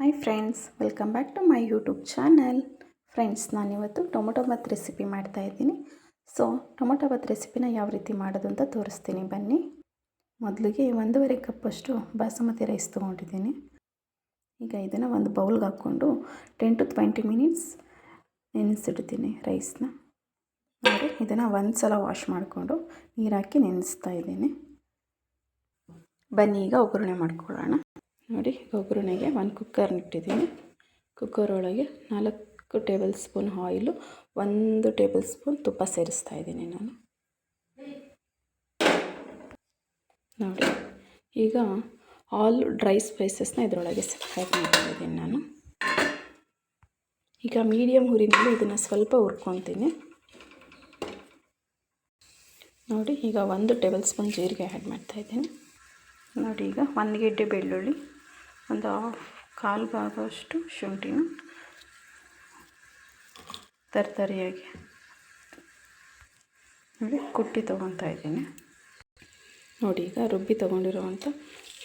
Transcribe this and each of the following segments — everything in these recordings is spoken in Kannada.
Hi friends, welcome back to my YouTube channel. Friends, ನಾನಿವತ್ತು ಟೊಮೊಟೊ ಬಾತ್ ರೆಸಿಪಿ ಮಾಡ್ತಾಯಿದ್ದೀನಿ. ಸೊ ಟೊಮೊಟೊ ಬಾತ್ ರೆಸಿಪಿನ ಯಾವ ರೀತಿ ಮಾಡೋದು ಅಂತ ತೋರಿಸ್ತೀನಿ ಬನ್ನಿ. ಮೊದಲಿಗೆ 1.5 ಕಪ್ಪಷ್ಟು ಬಾಸುಮತಿ ರೈಸ್ ತೊಗೊಂಡಿದ್ದೀನಿ. ಈಗ ಇದನ್ನು ಒಂದು ಬೌಲ್ಗೆ ಹಾಕ್ಕೊಂಡು 10 to 20 ಮಿನಿಟ್ಸ್ ನೆನೆಸಿಡ್ತೀನಿ ರೈಸ್ನ. ನೋಡಿ, ಇದನ್ನು ಒಂದು ಸಲ ವಾಶ್ ಮಾಡಿಕೊಂಡು ನೀರು ಹಾಕಿ ನೆನೆಸ್ತಾ ಇದ್ದೀನಿ. ಬನ್ನಿ ಈಗ ಒಗ್ಗರಣೆ ಮಾಡ್ಕೊಳ್ಳೋಣ. ನೋಡಿ, ಒಗ್ಗರಣೆಗೆ ಒಂದು ಕುಕ್ಕರ್ನ ಇಟ್ಟಿದ್ದೀನಿ. ಕುಕ್ಕರ್ ಒಳಗೆ 4 table spoon oil, 1 table spoon ತುಪ್ಪ ಸೇರಿಸ್ತಾ ಇದ್ದೀನಿ ನಾನು. ನೋಡಿ, ಈಗ ಆಲ್ ಡ್ರೈ ಸ್ಪೈಸಸ್ನ ಇದರೊಳಗೆ ಆ್ಯಡ್ ಮಾಡ್ತಾಯಿದ್ದೀನಿ ನಾನು. ಈಗ ಮೀಡಿಯಮ್ ಹುರಿನಲ್ಲಿ ಇದನ್ನು ಸ್ವಲ್ಪ ಹುರ್ಕೊತೀನಿ. ನೋಡಿ, ಈಗ 1 ಟೇಬಲ್ ಸ್ಪೂನ್ ಜೀರಿಗೆ ಆ್ಯಡ್ ಮಾಡ್ತಾಯಿದ್ದೀನಿ. ನೋಡಿ, ಈಗ 1 ಗೆಡ್ಡೆ ಬೆಳ್ಳುಳ್ಳಿ, ಒಂದು ಕಾಲು ಭಾಗಷ್ಟು ಶುಂಠಿನ ತರತರಿಯಾಗಿ ನೋಡಿ ಕುಟ್ಟಿ ತೊಗೊತಾ ಇದ್ದೀನಿ. ನೋಡಿ, ಈಗ ರುಬ್ಬಿ ತೊಗೊಂಡಿರುವಂಥ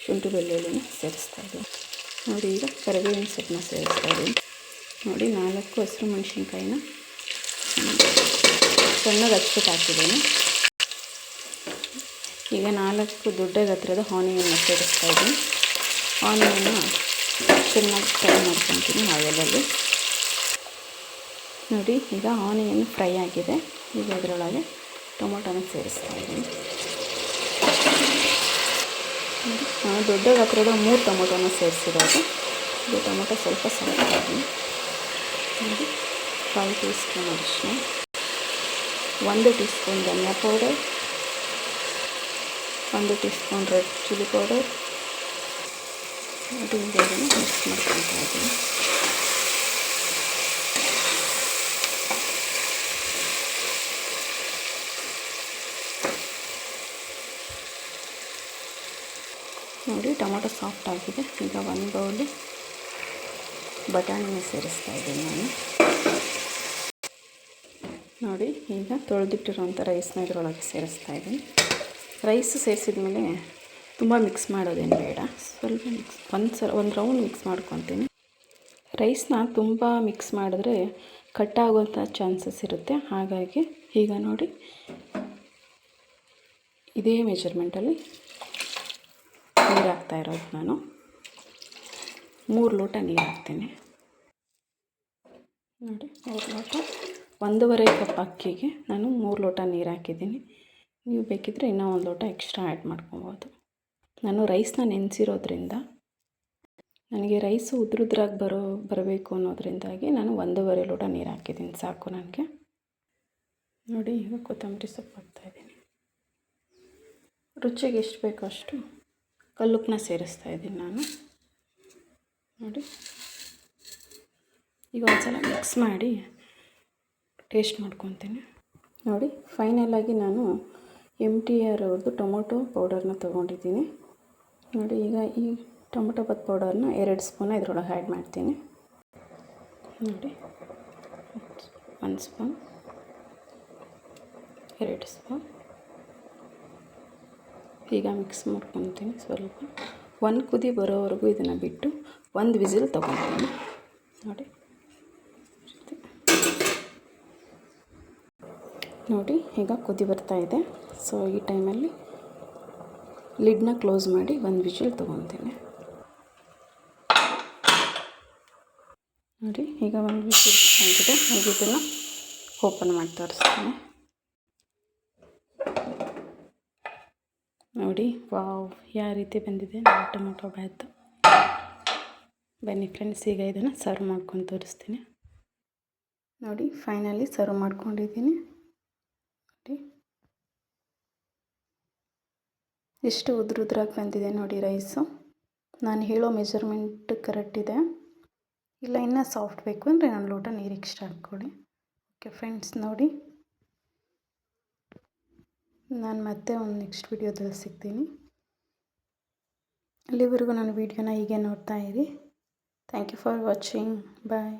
ಶುಂಠಿ ಬೆಳ್ಳುಳ್ಳಿನ ಸೇರಿಸ್ತಾ ಇದ್ದೀನಿ. ನೋಡಿ, ಈಗ ಕರಿಬೇವಿನ ಸೊಪ್ಪನ್ನ ಸೇರಿಸ್ತಾ ಇದ್ದೀನಿ. ನೋಡಿ, 4 ಹಸಿರು ಮೆಣಸಿನ್ಕಾಯಿನ ಸಣ್ಣಗೆ ಹಚ್ಬಿಟ್ಟು ಹಾಕಿದ್ದೀನಿ. ಈಗ 4 ದೊಡ್ಡ ಗಾತ್ರದ ಆನಿಯನ್ನ ಸೇರಿಸ್ತಾ ಇದ್ದೀನಿ. ಆನಿಯನ್ನ ಚೆನ್ನಾಗಿ ಫ್ರೈ ಮಾಡ್ಕೊತೀನಿ ಆಯಿಲಲ್ಲಿ. ನೋಡಿ, ಈಗ ಆನಿಯನ್ ಫ್ರೈ ಆಗಿದೆ. ಈಗ ಇದರೊಳಗೆ ಟೊಮೊಟೊನ ಸೇರಿಸ್ತಾ ಇದ್ದೀನಿ. ನಾನು ದೊಡ್ಡ ಗಾತ್ರದ 3 ಟೊಮೊಟೊನ ಸೇರಿಸಿರೋದು. ಇದು ಟೊಮೊಟೊ ಸ್ವಲ್ಪ ಸಾಕಾಗಿ. ನೋಡಿ, 1 ಟೀ ಸ್ಪೂನ್ ಅರಿಶಿನ, 1 teaspoon dhania powder, 1 teaspoon red chilli powder. ಅದು ಇದನ್ನು ಮಿಕ್ಸ್ ಮಾಡ್ಕೊತಾ ಇದ್ದೀನಿ. ನೋಡಿ, ಟೊಮೊಟೊ ಸಾಫ್ಟ್ ಆಗಿದೆ. ಈಗ 1 ಬೌಲ್ ಬಟಾಣಿನ ಸೇರಿಸ್ತಾ ಇದ್ದೀನಿ ನಾನು. ನೋಡಿ, ಈಗ ತೊಳೆದಿಟ್ಟಿರೋಂಥ ರೈಸ್ನ ಇದರೊಳಗೆ ಸೇರಿಸ್ತಾ ಇದ್ದೀನಿ. ರೈಸ್ ಸೇರಿಸಿದ ಮೇಲೆ ತುಂಬ ಮಿಕ್ಸ್ ಮಾಡೋದೇನು ಬೇಡ, ಸ್ವಲ್ಪ ಒಂದು ರೌಂಡ್ ಮಿಕ್ಸ್ ಮಾಡ್ಕೊತೀನಿ. ರೈಸ್ನ ತುಂಬ ಮಿಕ್ಸ್ ಮಾಡಿದ್ರೆ ಕಟ್ಟಾಗುವಂಥ ಚಾನ್ಸಸ್ ಇರುತ್ತೆ. ಹಾಗಾಗಿ ಈಗ ನೋಡಿ, ಇದೇ ಮೆಜರ್ಮೆಂಟಲ್ಲಿ ನೀರು ಹಾಕ್ತಾ ಇರೋದು ನಾನು. 3 ಲೋಟ ನೀರು ಹಾಕ್ತೀನಿ. ನೋಡಿ, 3 ಲೋಟ, 1.5 ಕಪ್ ಅಕ್ಕಿಗೆ ನಾನು 3 ಲೋಟ ನೀರು ಹಾಕಿದ್ದೀನಿ. ನೀವು ಬೇಕಿದ್ದರೆ ಇನ್ನೂ 1 ಲೋಟ ಎಕ್ಸ್ಟ್ರಾ ಆ್ಯಡ್ ಮಾಡ್ಕೊಬೋದು. ನಾನು ರೈಸ್ನ ನೆನೆಸಿರೋದ್ರಿಂದ ನನಗೆ ರೈಸು ಉದ್ರಾಗಿ ಬರಬೇಕು ಅನ್ನೋದ್ರಿಂದಾಗಿ ನಾನು 1.5 ಲೋಟ ನೀರು ಹಾಕಿದ್ದೀನಿ, ಸಾಕು ನನಗೆ. ನೋಡಿ, ಈಗ ಕೊತ್ತಂಬರಿ ಸೊಪ್ಪು ಹಾಕ್ತಾಯಿದ್ದೀನಿ. ರುಚಿಗೆ ಎಷ್ಟು ಬೇಕೋ ಅಷ್ಟು ಕಲ್ಲುಪ್ಪನ್ನ ಸೇರಿಸ್ತಾ ಇದ್ದೀನಿ ನಾನು. ನೋಡಿ, ಈಗ ಒಂದು ಸಲ ಮಿಕ್ಸ್ ಮಾಡಿ ಟೇಸ್ಟ್ ಮಾಡ್ಕೊತೀನಿ. ನೋಡಿ, ಫೈನಲಾಗಿ ನಾನು MTR ಅವ್ರದ್ದು ಟೊಮೊಟೊ ಪೌಡರ್ನ ತೊಗೊಂಡಿದ್ದೀನಿ. ನೋಡಿ, ಈಗ ಈ ಟೊಮೊಟೊ ಬಾತ್ ಪೌಡರ್ನ 2 ಸ್ಪೂನ್ ಇದರೊಳಗೆ ಆ್ಯಡ್ ಮಾಡ್ತೀನಿ. ನೋಡಿ, 1 ಸ್ಪೂನ್, 2 ಸ್ಪೂನ್. ಈಗ ಮಿಕ್ಸ್ ಮಾಡ್ಕೊತೀನಿ ಸ್ವಲ್ಪ. 1 ಕುದಿ ಬರೋವರೆಗೂ ಇದನ್ನು ಬಿಟ್ಟು 1 ವಿಸಿಲ್ ತೊಗೊತೀನಿ. ನೋಡಿ, ಈಗ ಕುದಿ ಬರ್ತಾ ಇದೆ. ಸೊ ಈ ಟೈಮಲ್ಲಿ ಲಿಡ್ನ ಕ್ಲೋಸ್ ಮಾಡಿ 1 ವಿಸಿಲ್ ತೊಗೊತೀನಿ. ನೋಡಿ, ಈಗ 1 ವಿಸಿಲ್ ಆಗಿದೆ. ಈಗ ಇದನ್ನು ಓಪನ್ ಮಾಡಿ ತೋರಿಸ್ತೀನಿ. ನೋಡಿ, ವಾವ್, ಯಾವ ರೀತಿ ಬಂದಿದೆ ಟೊಮೊಟೊ ಬಾತ್. ಬನ್ನಿ ಫ್ರೆಂಡ್ಸ್, ಈಗ ಇದನ್ನು ಸರ್ವ್ ಮಾಡ್ಕೊಂಡು ತೋರಿಸ್ತೀನಿ. ನೋಡಿ, ಫೈನಲಿ ಸರ್ವ್ ಮಾಡ್ಕೊಂಡಿದ್ದೀನಿ. ನೋಡಿ, ಎಷ್ಟು ಉದ್ರಾಗಿ ಬಂದಿದೆ ನೋಡಿ ರೈಸು. ನಾನು ಹೇಳೋ ಮೆಜರ್ಮೆಂಟ್ ಕರೆಕ್ಟ್ ಇದೆ. ಇಲ್ಲ ಇನ್ನೂ ಸಾಫ್ಟ್ ಬೇಕು ಅಂದರೆ 1 ಲೋಟ ನೀರು ಎಕ್ಸ್ಟ್ರಾ ಹಾಕ್ಕೊಳ್ಳಿ. ಓಕೆ ಫ್ರೆಂಡ್ಸ್, ನೋಡಿ, ನಾನು ಮತ್ತೆ ಒಂದು ನೆಕ್ಸ್ಟ್ ವಿಡಿಯೋದಲ್ಲಿ ಸಿಗ್ತೀನಿ. ಅಲ್ಲಿವರೆಗೂ ನನ್ನ ವಿಡಿಯೋನ ಹೀಗೆ ನೋಡ್ತಾ ಇರಿ. Thank you for watching. Bye.